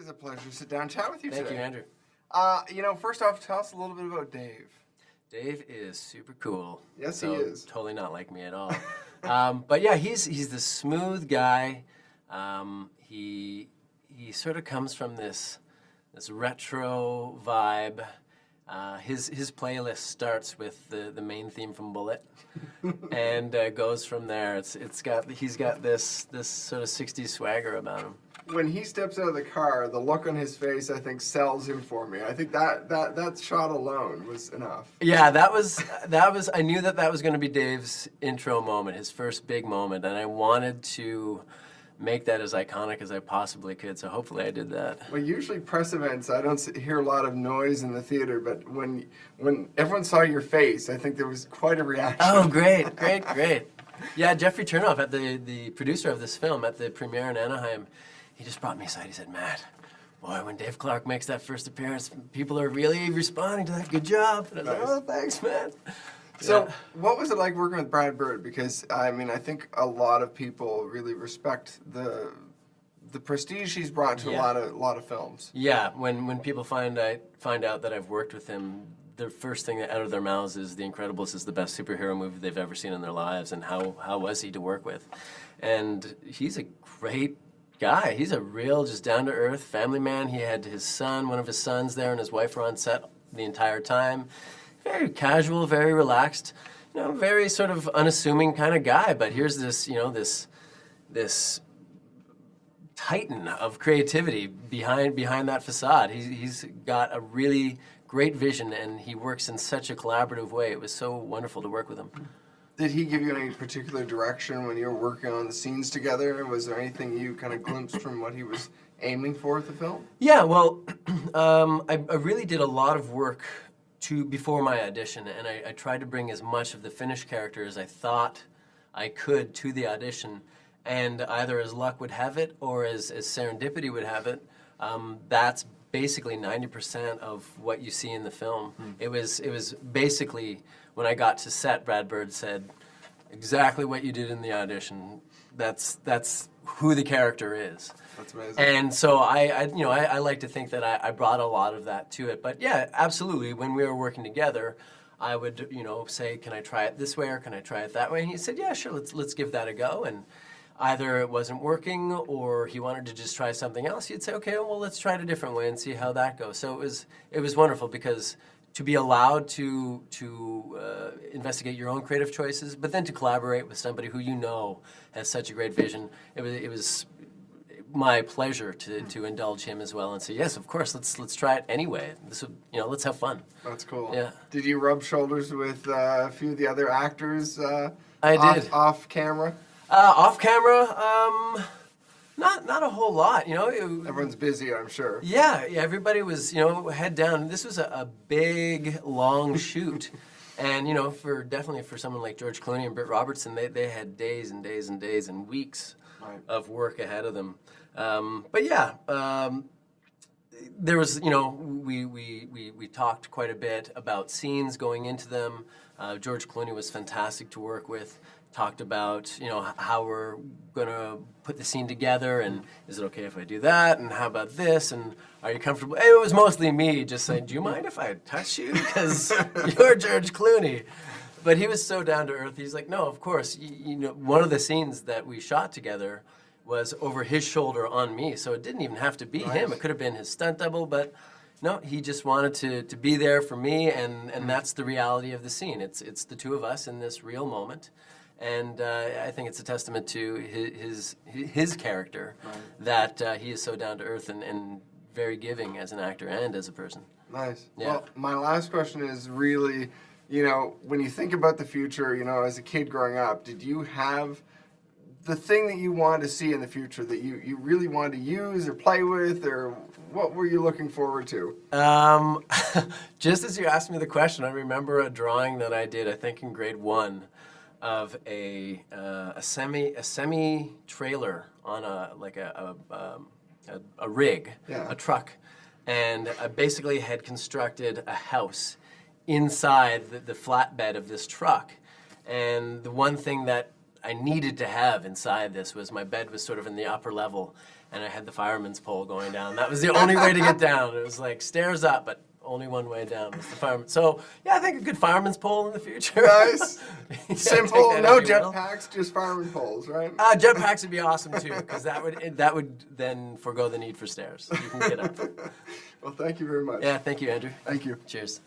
a pleasure to sit down and chat with you Thank today. you, Andrew. First off, tell us a little bit about Dave. Dave is super cool. Yes, so he is. Totally not like me at all. But yeah, he's the smooth guy. He sort of comes from this retro vibe. His playlist starts with the main theme from Bullet, and goes from there. He's got this sort of '60s swagger about him. When he steps out of the car, the look on his face, I think, sells him for me. I think that shot alone was enough. Yeah, that was. I knew that was going to be Dave's intro moment, his first big moment, and I wanted to make that as iconic as I possibly could. So hopefully, I did that. Well, usually press events, I don't hear a lot of noise in the theater, but when everyone saw your face, I think there was quite a reaction. Oh, great. Yeah, Jeffrey Chernoff, at the producer of this film, at the premiere in Anaheim, he just brought me aside. He said, "Matt, boy, when Dave Clark makes that first appearance, people are really responding to that. Good job." And I was like, "Oh, thanks, man." So, what was it like working with Brad Bird? Because, I mean, I think a lot of people really respect the prestige he's brought to a lot of films. Yeah, when people find out that I've worked with him, the first thing out of their mouths is The Incredibles is the best superhero movie they've ever seen in their lives, and how was he to work with? And he's a great guy. He's a real, just down-to-earth family man. He had one of his sons there, and his wife were on set the entire time. Very casual, very relaxed, very sort of unassuming kind of guy. But here's this titan of creativity behind that facade. He's got a really great vision, and he works in such a collaborative way. It was so wonderful to work with him. Did he give you any particular direction when you were working on the scenes together? Was there anything you kind of glimpsed from what he was aiming for with the film? Yeah, well, I really did a lot of work before my audition, and I tried to bring as much of the finished character as I thought I could to the audition, and either as luck would have it or as serendipity would have it, that's basically 90% of what you see in the film. It was basically, when I got to set, Brad Bird said, "Exactly what you did in the audition. That's who the character is." That's amazing. And so I like to think that I brought a lot of that to it. But yeah, absolutely. When we were working together, I would say, "Can I try it this way or can I try it that way?" And he said, "Yeah, sure. Let's give that a go." And either it wasn't working or he wanted to just try something else, he'd say, "Okay, well, let's try it a different way and see how that goes." So it was wonderful, because to be allowed to investigate your own creative choices, but then to collaborate with somebody who has such a great vision, it was my pleasure to indulge him as well and say, "Yes, of course, let's try it anyway. Let's have fun." That's cool. Yeah. Did you rub shoulders with a few of the other actors? I did. Off camera. Off camera, not a whole lot. Everyone's busy, I'm sure. Yeah, everybody was, head down. This was a big, long shoot. And, definitely for someone like George Clooney and Britt Robertson, they had days and days and days and weeks of work ahead of them. But yeah, there was, we talked quite a bit about scenes going into them. George Clooney was fantastic to work with. Talked about, how we're going to put the scene together, and is it okay if I do that, and how about this, and are you comfortable? It was mostly me just saying, "Do you mind if I touch you? Because you're George Clooney." But he was so down to earth. He's like, "No, of course." One of the scenes that we shot together was over his shoulder on me, so it didn't even have to be him. It could have been his stunt double, but no, he just wanted to be there for me, and that's the reality of the scene. It's the two of us in this real moment. And I think it's a testament to his character that he is so down to earth and very giving as an actor and as a person. Nice. Yeah. Well, my last question is really, when you think about the future, as a kid growing up, did you have the thing that you wanted to see in the future that you really wanted to use or play with, or what were you looking forward to? Just as you asked me the question, I remember a drawing that I did, I think in grade 1, of a semi trailer on a rig, a truck, and I basically had constructed a house inside the flatbed of this truck. And the one thing that I needed to have inside this was my bed was sort of in the upper level, and I had the fireman's pole going down. That was the only way to get down. It was like stairs up, but only one way down was the fireman. So yeah, I think a good fireman's pole in the future. Nice. Yeah, Simple, take that no if you will. jetpacks, just fireman poles, right? Jetpacks would be awesome too, because that would then forego the need for stairs. You can get up. Well, thank you very much. Yeah, thank you, Andrew. Thank you. Cheers.